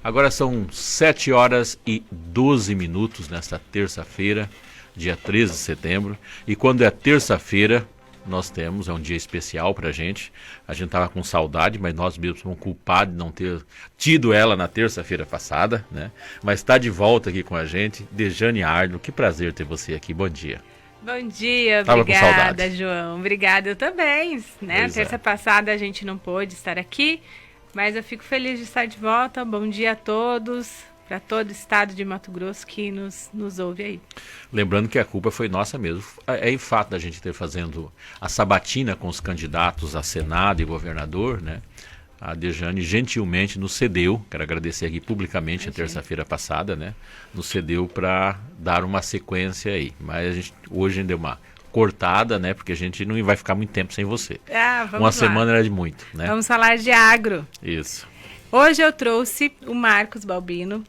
Agora são 7 horas e 12 minutos nesta terça-feira, dia 13 de setembro. E quando é terça-feira, nós temos, é um dia especial pra gente. A gente tava com saudade, mas nós mesmos somos culpados de não ter tido ela na terça-feira passada, né? Mas está de volta aqui com a gente, Dejane Arno. Que prazer ter você aqui. Bom dia. Bom dia, Tava obrigada, João. Obrigada, eu também, né? Pois Terça passada a gente não pôde estar aqui, mas eu fico feliz de estar de volta. Bom dia a todos, para todo o estado de Mato Grosso que nos ouve aí. Lembrando que a culpa foi nossa mesmo. É o fato da gente ter fazendo a sabatina com os candidatos a Senado e governador, né? A Dejane gentilmente nos cedeu, quero agradecer aqui publicamente a terça-feira passada, né? Nos cedeu para dar uma sequência aí. Mas hoje a gente deu uma cortada, né? Porque a gente não vai ficar muito tempo sem você. Vamos uma lá. semana era de muito, né? Vamos falar de agro. Isso. Hoje eu trouxe o Marcos Balbino,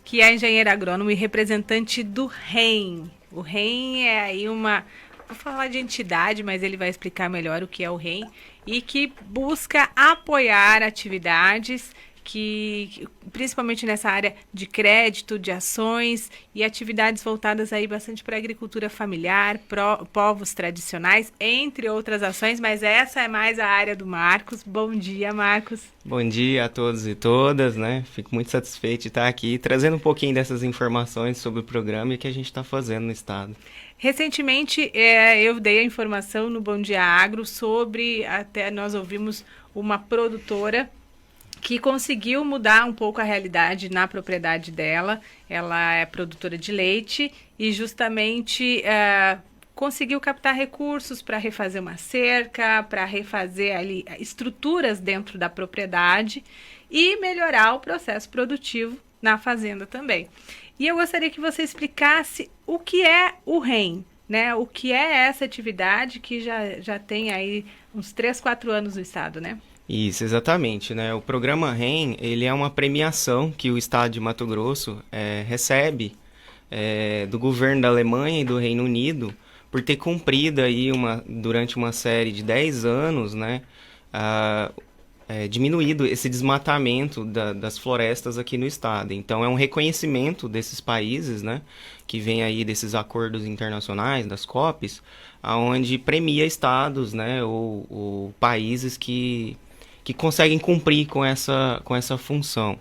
que é engenheiro agrônomo e representante do REM. O REM é aí vou falar de entidade, mas ele vai explicar melhor o que é o REM, e que busca apoiar atividades que principalmente nessa área de crédito, de ações e atividades voltadas aí bastante para a agricultura familiar, povos tradicionais, entre outras ações, mas essa é mais a área do Marcos. Bom dia, Marcos. Bom dia a todos e todas, né? Fico muito satisfeito de estar aqui trazendo um pouquinho dessas informações sobre o programa e o que a gente está fazendo no estado. Recentemente eu dei a informação no Bom Dia Agro sobre, até nós ouvimos uma produtora que conseguiu mudar um pouco a realidade na propriedade dela. Ela é produtora de leite e justamente conseguiu captar recursos para refazer uma cerca, para refazer ali estruturas dentro da propriedade e melhorar o processo produtivo na fazenda também. E eu gostaria que você explicasse o que é o REM, né? O que é essa atividade que já tem aí uns 3, 4 anos no estado, né? Isso, exatamente, né? O programa REM, ele é uma premiação que o estado de Mato Grosso recebe do governo da Alemanha e do Reino Unido por ter cumprido aí durante uma série de 10 anos, né? Diminuído esse desmatamento das florestas aqui no estado. Então, é um reconhecimento desses países, né? Que vem aí desses acordos internacionais, das COPs, onde premia estados, né? Ou países que conseguem cumprir com essa função.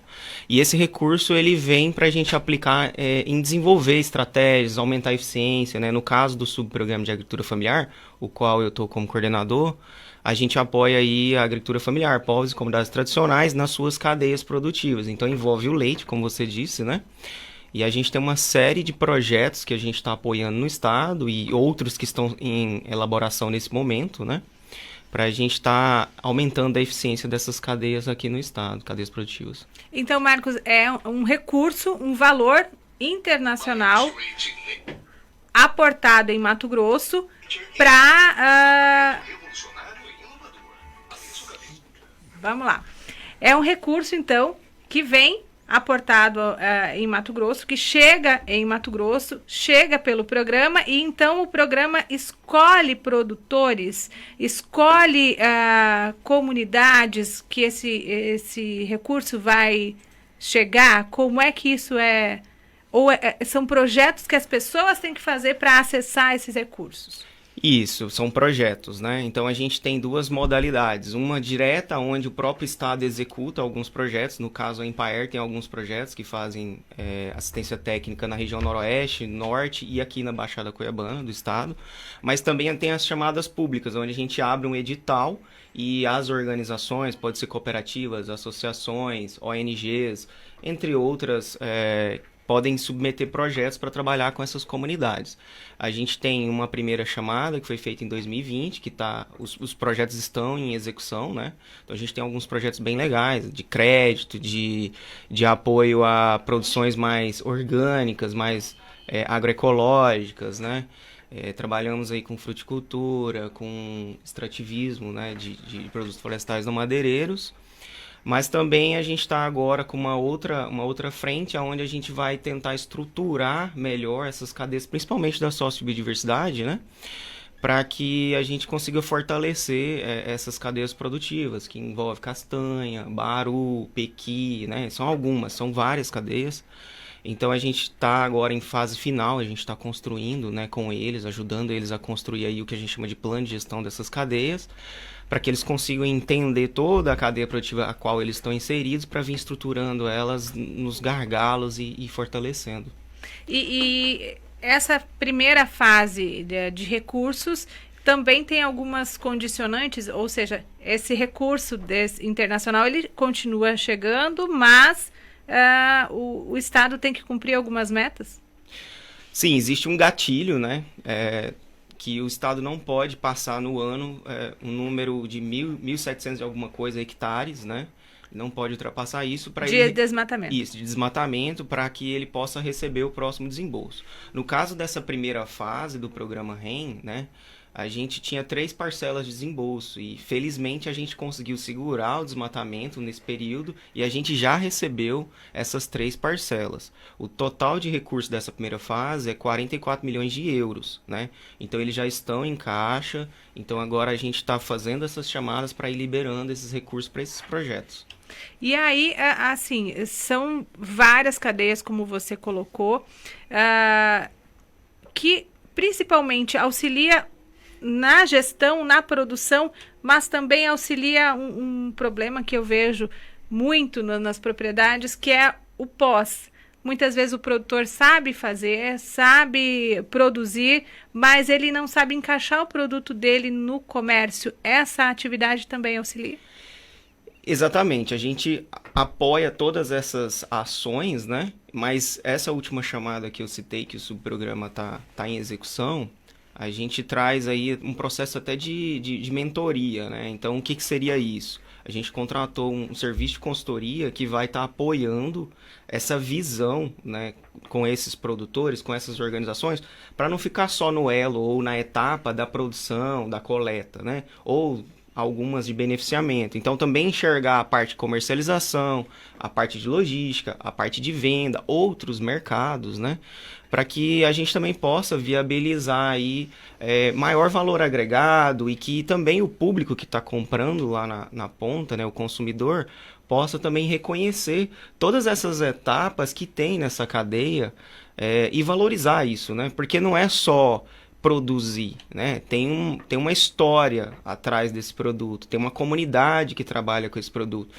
E esse recurso ele vem para a gente aplicar em desenvolver estratégias, aumentar a eficiência, né? No caso do subprograma de agricultura familiar, o qual eu estou como coordenador, a gente apoia aí a agricultura familiar, povos e comunidades tradicionais nas suas cadeias produtivas. Então envolve o leite, como você disse, né? E a gente tem uma série de projetos que a gente está apoiando no estado e outros que estão em elaboração nesse momento, né? Para a gente estar aumentando a eficiência dessas cadeias aqui no estado, cadeias produtivas. Então, Marcos, é um recurso, um valor internacional aportado em Mato Grosso para... Vamos lá. É um recurso, então, que vem aportado em Mato Grosso, que chega em Mato Grosso, chega pelo programa, e então o programa escolhe produtores, escolhe comunidades que esse recurso vai chegar. Como é que isso é? Ou são projetos que as pessoas têm que fazer para acessar esses recursos? Isso, são projetos, né? Então a gente tem duas modalidades. Uma direta, onde o próprio estado executa alguns projetos. No caso, a Empaer tem alguns projetos que fazem assistência técnica na região noroeste, norte e aqui na Baixada Cuiabana do estado. Mas também tem as chamadas públicas, onde a gente abre um edital e as organizações, pode ser cooperativas, associações, ONGs, entre outras, podem submeter projetos para trabalhar com essas comunidades. A gente tem uma primeira chamada que foi feita em 2020, que os projetos estão em execução, né? Então a gente tem alguns projetos bem legais, de crédito, de apoio a produções mais orgânicas, mais agroecológicas, né? Trabalhamos aí com fruticultura, com extrativismo, né? de produtos florestais não madeireiros. Mas também a gente está agora com uma outra frente, onde a gente vai tentar estruturar melhor essas cadeias, principalmente da sociobiodiversidade, né? para que a gente consiga fortalecer essas cadeias produtivas, que envolve castanha, baru, pequi, né? São várias cadeias. Então a gente está agora em fase final, a gente está construindo, né, com eles, ajudando eles a construir aí o que a gente chama de plano de gestão dessas cadeias, para que eles consigam entender toda a cadeia produtiva a qual eles estão inseridos, para vir estruturando elas nos gargalos e fortalecendo. E essa primeira fase de recursos também tem algumas condicionantes, ou seja, esse recurso internacional ele continua chegando, mas o Estado tem que cumprir algumas metas? Sim, existe um gatilho, né? Que o Estado não pode passar no ano um número de 1.700 e alguma coisa hectares, né? Não pode ultrapassar isso para de desmatamento. Isso, de desmatamento, para que ele possa receber o próximo desembolso. No caso dessa primeira fase do programa REN, né, a gente tinha 3 parcelas de desembolso e felizmente a gente conseguiu segurar o desmatamento nesse período e a gente já recebeu essas 3 parcelas. O total de recursos dessa primeira fase é 44 milhões de euros, né? Então eles já estão em caixa, então agora a gente está fazendo essas chamadas para ir liberando esses recursos para esses projetos. E aí, assim, são várias cadeias, como você colocou, que principalmente auxilia na gestão, na produção, mas também auxilia um problema que eu vejo muito nas propriedades, que é o pós. Muitas vezes o produtor sabe fazer, sabe produzir, mas ele não sabe encaixar o produto dele no comércio. Essa atividade também auxilia? Exatamente, a gente apoia todas essas ações, né? Mas essa última chamada que eu citei, que o subprograma tá em execução, a gente traz aí um processo até de mentoria, né? Então, o que seria isso? A gente contratou um serviço de consultoria que vai estar apoiando essa visão, né, com esses produtores, com essas organizações, para não ficar só no elo ou na etapa da produção, da coleta, né? Ou algumas de beneficiamento. Então, também enxergar a parte de comercialização, a parte de logística, a parte de venda, outros mercados, né? Para que a gente também possa viabilizar aí, maior valor agregado e que também o público que está comprando lá na ponta, né, o consumidor, possa também reconhecer todas essas etapas que tem nessa cadeia e valorizar isso, né? Porque não é só produzir, né? Tem uma história atrás desse produto, tem uma comunidade que trabalha com esse produto.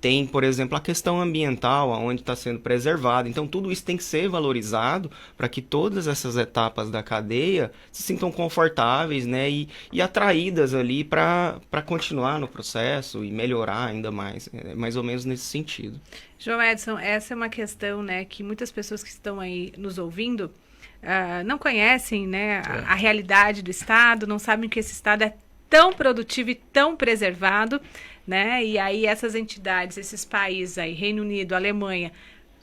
Tem, por exemplo, a questão ambiental, onde está sendo preservado. Então, tudo isso tem que ser valorizado para que todas essas etapas da cadeia se sintam confortáveis, né? E atraídas ali para continuar no processo e melhorar ainda mais. É mais ou menos nesse sentido. João Edson, essa é uma questão, né, que muitas pessoas que estão aí nos ouvindo não conhecem, né, a realidade do Estado, não sabem que esse Estado é tão produtivo e tão preservado, né? E aí essas entidades, esses países aí, Reino Unido, Alemanha,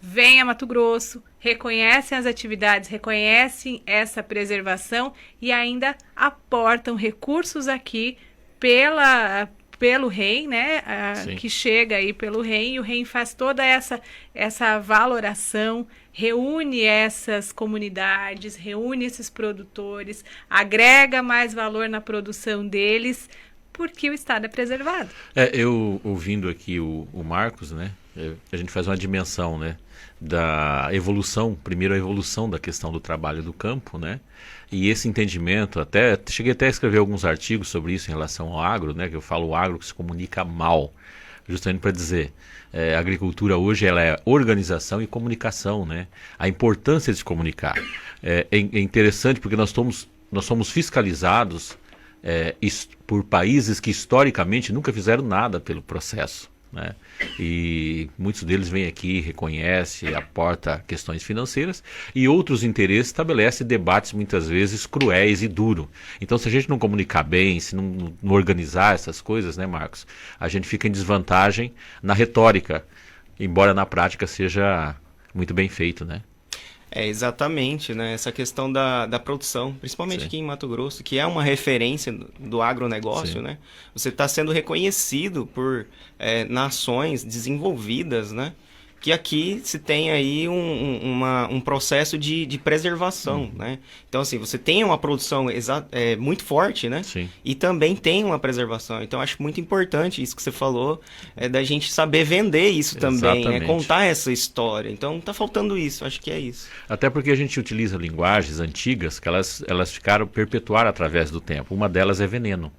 vêm a Mato Grosso, reconhecem as atividades, reconhecem essa preservação e ainda aportam recursos aqui pelo REN, né? Que chega aí pelo REN, e o REN faz toda essa valoração, reúne essas comunidades, reúne esses produtores, agrega mais valor na produção deles, porque o Estado é preservado. Eu ouvindo aqui o Marcos, né? A gente faz uma dimensão, né, da evolução, primeiro a evolução da questão do trabalho do campo, né? E esse entendimento, cheguei até a escrever alguns artigos sobre isso em relação ao agro, né? Que eu falo o agro que se comunica mal, justamente para dizer, a agricultura hoje ela é organização e comunicação, né? A importância de se comunicar. É interessante porque nós somos fiscalizados por países que historicamente nunca fizeram nada pelo processo, né? E muitos deles vêm aqui, reconhecem, aportam questões financeiras, e outros interesses estabelecem debates muitas vezes cruéis e duros. Então, se a gente não comunicar bem, se não organizar essas coisas, né, Marcos, a gente fica em desvantagem na retórica, embora na prática seja muito bem feito, né? Exatamente, né? Essa questão da produção, principalmente Sim. aqui em Mato Grosso, que é uma referência do agronegócio, Sim. né? Você está sendo reconhecido por nações desenvolvidas, né? que aqui se tem aí um processo de preservação, né? Então, assim, você tem uma produção muito forte, né? Sim. E também tem uma preservação. Então, acho muito importante isso que você falou, da gente saber vender isso também, né? Contar essa história. Então, tá faltando isso, acho que é isso. Até porque a gente utiliza linguagens antigas que elas perpetuaram através do tempo. Uma delas é veneno,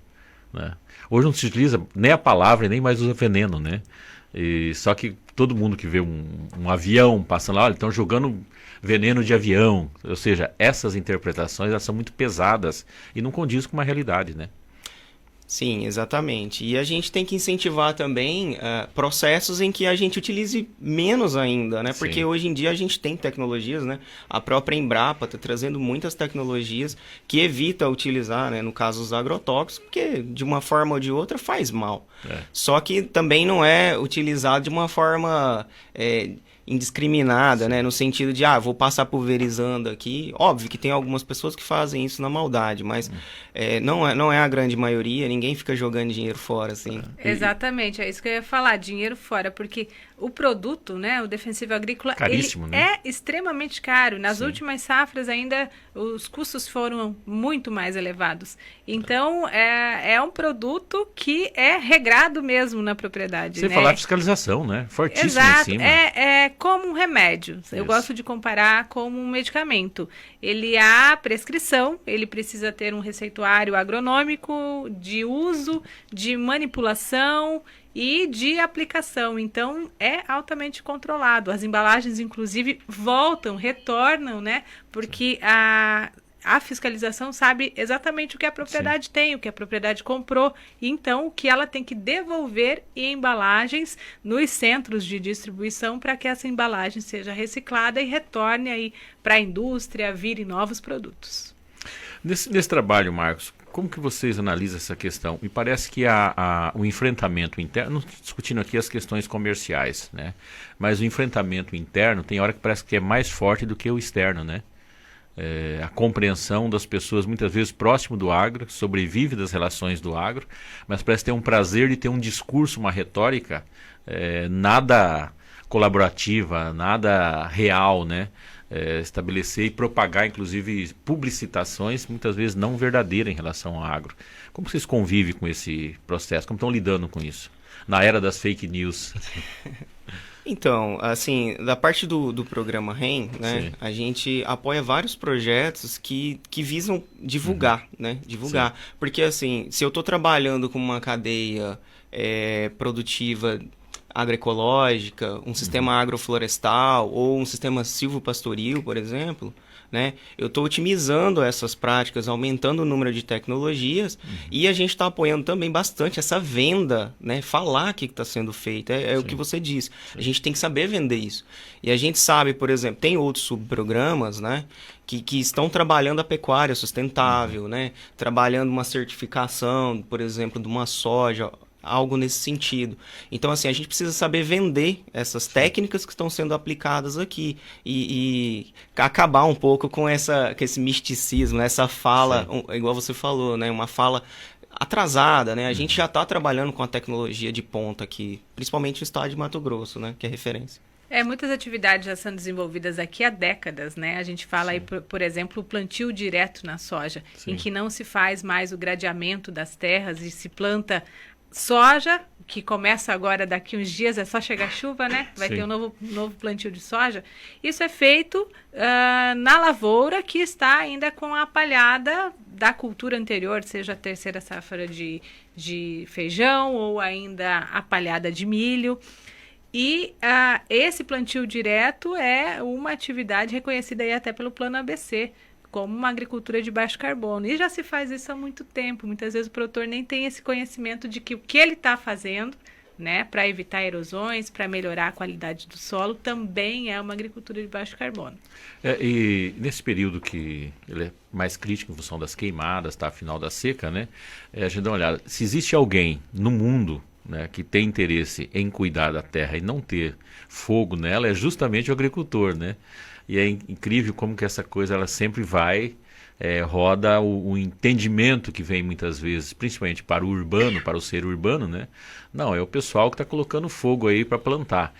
né? Hoje não se utiliza nem a palavra e nem mais usa veneno, né? Só que todo mundo que vê um avião passando lá, olha, estão jogando veneno de avião. Ou seja, essas interpretações elas são muito pesadas e não condiz com uma realidade, né? Sim, exatamente. E a gente tem que incentivar também processos em que a gente utilize menos ainda, né? Porque hoje em dia a gente tem tecnologias, né? A própria Embrapa está trazendo muitas tecnologias que evita utilizar, né? No caso, os agrotóxicos, porque de uma forma ou de outra faz mal. Só que também não é utilizado de uma forma indiscriminada, né? No sentido de, vou passar pulverizando aqui. Óbvio que tem algumas pessoas que fazem isso na maldade, mas não é a grande maioria, ninguém fica jogando dinheiro fora, assim. Exatamente, é isso que eu ia falar, dinheiro fora, porque o produto, né, o defensivo agrícola, caríssimo, ele é extremamente caro. Nas últimas safras ainda os custos foram muito mais elevados. Então, é um produto que é regrado mesmo na propriedade. Sem falar de fiscalização, né? Fortíssimo. Exato, em cima. É como um remédio. Eu gosto de comparar como um medicamento. Ele há prescrição, ele precisa ter um receituário agronômico de uso, de manipulação e de aplicação. Então, é altamente controlado. As embalagens, inclusive, retornam, né? Porque a fiscalização sabe exatamente o que a propriedade tem, o que a propriedade comprou. Então, o que ela tem que devolver em embalagens nos centros de distribuição para que essa embalagem seja reciclada e retorne aí para a indústria, vire novos produtos. Nesse trabalho, Marcos, como que vocês analisam essa questão? Me parece que o enfrentamento interno, discutindo aqui as questões comerciais, né? Mas o enfrentamento interno tem hora que parece que é mais forte do que o externo, né? A compreensão das pessoas muitas vezes próximo do agro, sobrevive das relações do agro, mas parece ter um prazer de ter um discurso, uma retórica nada colaborativa, nada real, né? Estabelecer e propagar, inclusive, publicitações muitas vezes não verdadeiras em relação ao agro. Como vocês convivem com esse processo? Como estão lidando com isso? Na era das fake news. Então, assim, da parte do programa REM, né, a gente apoia vários projetos que visam divulgar, né? Divulgar. Sim. Porque, assim, se eu estou trabalhando com uma cadeia produtiva agroecológica, um sistema agroflorestal ou um sistema silvopastoril, por exemplo, né? Eu estou otimizando essas práticas, aumentando o número de tecnologias e a gente está apoiando também bastante essa venda, né? Falar o que está sendo feito, é o que você disse. A gente tem que saber vender isso. E a gente sabe, por exemplo, tem outros subprogramas, né? Que estão trabalhando a pecuária sustentável, né? Trabalhando uma certificação, por exemplo, de uma soja, algo nesse sentido. Então, assim, a gente precisa saber vender essas técnicas que estão sendo aplicadas aqui e acabar um pouco com esse misticismo, essa fala, igual você falou, né? Uma fala atrasada, né? A gente já está trabalhando com a tecnologia de ponta aqui, principalmente no estado de Mato Grosso, né? Que é referência. Muitas atividades já sendo desenvolvidas aqui há décadas, né? A gente fala aí, por exemplo, o plantio direto na soja, em que não se faz mais o gradeamento das terras e se planta soja, que começa agora daqui uns dias, é só chegar a chuva, né? Vai ter um novo plantio de soja. Isso é feito na lavoura que está ainda com a palhada da cultura anterior, seja a terceira safra de feijão ou ainda a palhada de milho. E esse plantio direto é uma atividade reconhecida aí até pelo Plano ABC, como uma agricultura de baixo carbono. E já se faz isso há muito tempo. Muitas vezes o produtor nem tem esse conhecimento de que o que ele está fazendo, né, para evitar erosões, para melhorar a qualidade do solo, também é uma agricultura de baixo carbono. E nesse período que ele é mais crítico em função das queimadas, tá, final da seca, né, a gente dá uma olhada. Se existe alguém no mundo, né, que tem interesse em cuidar da terra e não ter fogo nela, é justamente o agricultor, né? E é incrível como que essa coisa ela sempre roda o entendimento que vem muitas vezes, principalmente para o urbano, para o ser urbano, né? Não, é o pessoal que está colocando fogo aí para plantar.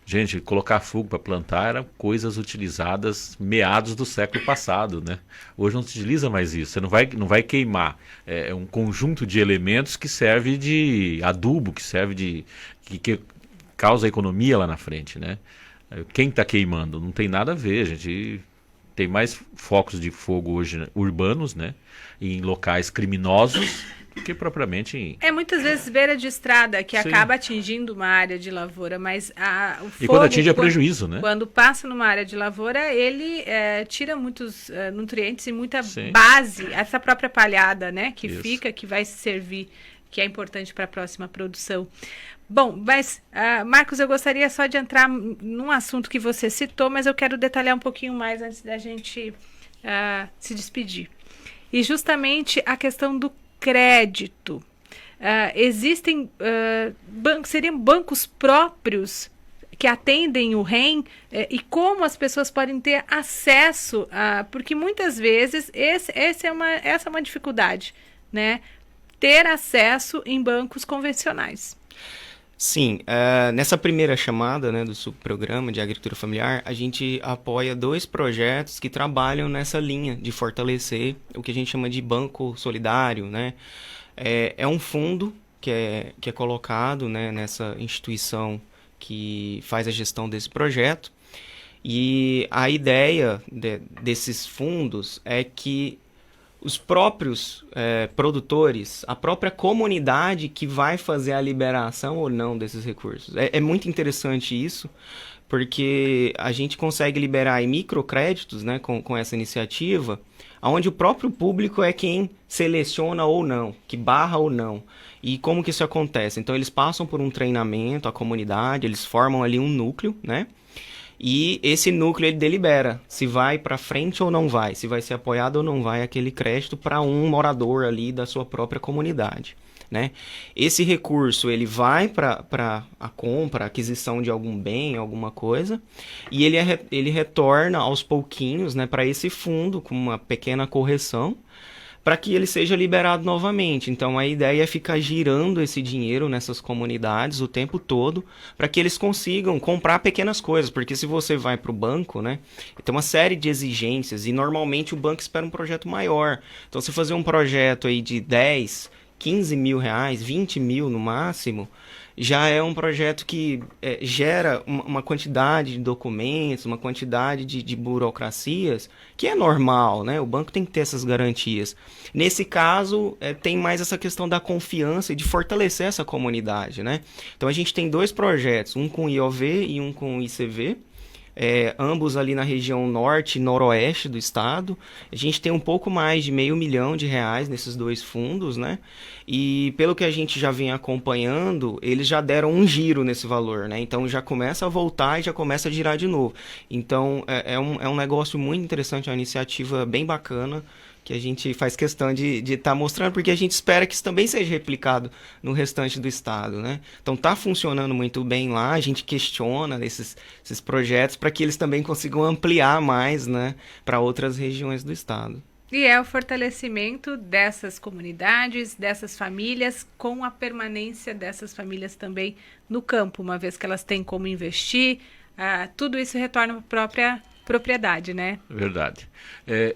Gente, colocar fogo para plantar eram coisas utilizadas meados do século passado, né? Hoje não se utiliza mais isso. Você não vai queimar. É um conjunto de elementos que serve de adubo, que serve de... que causa economia lá na frente, né? Quem está queimando? Não tem nada a ver, gente. Tem mais focos de fogo hoje urbanos, né? Em locais criminosos, do que propriamente em... Muitas vezes beira de estrada que Sim. acaba atingindo uma área de lavoura, mas o fogo... E quando atinge é prejuízo, né? Quando passa numa área de lavoura, ele tira muitos nutrientes e muita Sim. base, essa própria palhada, né? Que Isso. fica, que vai servir, que é importante para a próxima produção. Bom, mas, Marcos, eu gostaria só de entrar num assunto que você citou, mas eu quero detalhar um pouquinho mais antes da gente se despedir. E justamente a questão do crédito. Existem seriam bancos próprios que atendem o REM e como as pessoas podem ter acesso porque muitas vezes essa é uma dificuldade, né? Ter acesso em bancos convencionais. Sim, nessa primeira chamada, né, do subprograma de agricultura familiar, a gente apoia 2 projetos que trabalham nessa linha de fortalecer o que a gente chama de banco solidário, né? É um fundo que é colocado, né, nessa instituição que faz a gestão desse projeto, e a ideia desses fundos é que os próprios produtores, a própria comunidade que vai fazer a liberação ou não desses recursos. É muito interessante isso, porque a gente consegue liberar em microcréditos, né, com essa iniciativa, onde o próprio público é quem seleciona ou não, que barra ou não. E como que isso acontece? Então eles passam por um treinamento, a comunidade, eles formam ali um núcleo, né? E esse núcleo ele delibera se vai para frente ou não vai, se vai ser apoiado ou não vai aquele crédito para um morador ali da sua própria comunidade, né? Esse recurso ele vai para a compra, a aquisição de algum bem, alguma coisa, e ele retorna aos pouquinhos, né, para esse fundo com uma pequena correção, para que ele seja liberado novamente. Então, a ideia é ficar girando esse dinheiro nessas comunidades o tempo todo, para que eles consigam comprar pequenas coisas, porque se você vai para o banco, né, tem uma série de exigências, e normalmente o banco espera um projeto maior. Então, se fazer um projeto aí de 10, 15 mil reais, 20 mil no máximo, já é um projeto que gera uma quantidade de documentos, uma quantidade de burocracias, que é normal, né? O banco tem que ter essas garantias. Nesse caso, tem mais essa questão da confiança e de fortalecer essa comunidade, né? Então, a gente tem 2 projetos, um com IOV e um com ICV, ambos ali na região norte e noroeste do estado. A gente tem um pouco mais de R$500 milhão nesses 2 fundos, né? E pelo que a gente já vem acompanhando, eles já deram um giro nesse valor, né? Então já começa a voltar e já começa a girar de novo. Então é um negócio muito interessante, uma iniciativa bem bacana, que a gente faz questão de estar mostrando, porque a gente espera que isso também seja replicado no restante do estado, né? Então está funcionando muito bem lá, a gente questiona esses projetos para que eles também consigam ampliar mais, né, para outras regiões do estado. E é o fortalecimento dessas comunidades, dessas famílias, com a permanência dessas famílias também no campo, uma vez que elas têm como investir, tudo isso retorna para a própria propriedade, né? Verdade.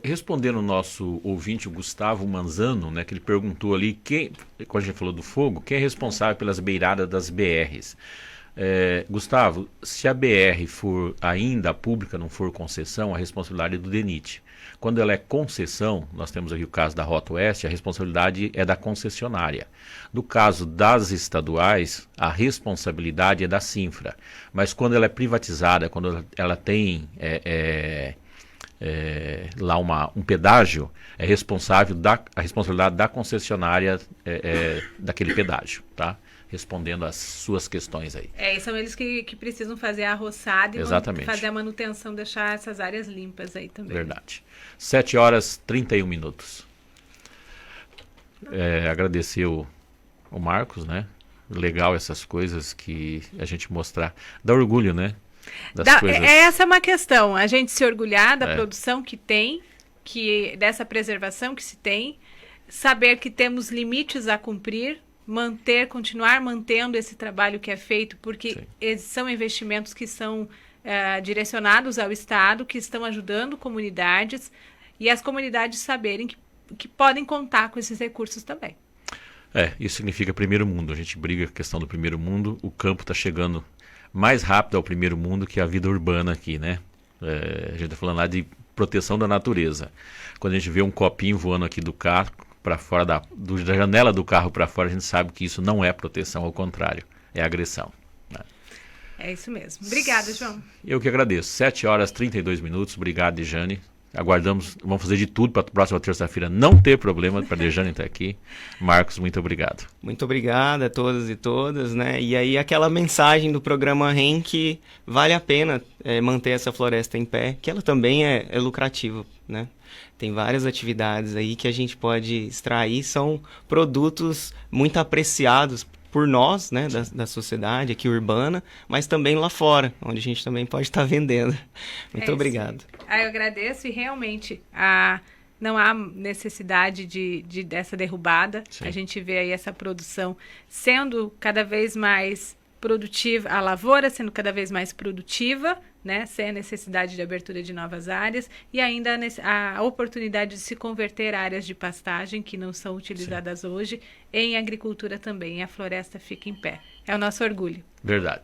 Respondendo o nosso ouvinte, o Gustavo Manzano, né, que ele perguntou ali, quando a gente falou do fogo, quem é responsável pelas beiradas das BRs? Gustavo, se a BR for ainda pública, não for concessão, a responsabilidade é do DENIT. Quando ela é concessão, nós temos aqui o caso da Rota Oeste, a responsabilidade é da concessionária. No caso das estaduais, a responsabilidade é da Cinfra. Mas quando ela é privatizada, quando ela tem lá um pedágio, a responsabilidade da concessionária daquele pedágio, tá? Respondendo às suas questões aí. São eles que precisam fazer a roçada e Exatamente. fazer a manutenção, deixar essas áreas limpas aí também. Verdade. 7h31. Agradecer o Marcos, né? Legal essas coisas que a gente mostrar. Dá orgulho, né? Coisas... Essa é uma questão. A gente se orgulhar da produção que tem, dessa preservação que se tem, saber que temos limites a cumprir, continuar mantendo esse trabalho que é feito, porque são investimentos que são direcionados ao Estado, que estão ajudando comunidades, e as comunidades saberem que podem contar com esses recursos também. Isso significa primeiro mundo. A gente briga com a questão do primeiro mundo. O campo está chegando mais rápido ao primeiro mundo que a vida urbana aqui, né? A gente está falando lá de proteção da natureza. Quando a gente vê um copinho voando aqui do carro para fora, da janela do carro para fora, a gente sabe que isso não é proteção, ao contrário, é agressão. Né? É isso mesmo. Obrigada, João. Eu que agradeço. 7h32. Obrigado, Dejane. Aguardamos, vamos fazer de tudo para a próxima terça-feira não ter problema para a Dejane estar aqui. Marcos, muito obrigado. Muito obrigado a todos e todas, né? E aí aquela mensagem do programa REM que vale a pena manter essa floresta em pé, que ela também é lucrativa, né? Tem várias atividades aí que a gente pode extrair, são produtos muito apreciados por nós, né, da sociedade aqui urbana, mas também lá fora, onde a gente também pode estar vendendo. Muito obrigado. Eu agradeço e realmente não há necessidade dessa derrubada. Sim. A gente vê aí essa produção sendo cada vez mais produtiva, a lavoura sendo cada vez mais produtiva, né, sem a necessidade de abertura de novas áreas e ainda a oportunidade de se converter áreas de pastagem que não são utilizadas hoje em agricultura também. E a floresta fica em pé. É o nosso orgulho. Verdade.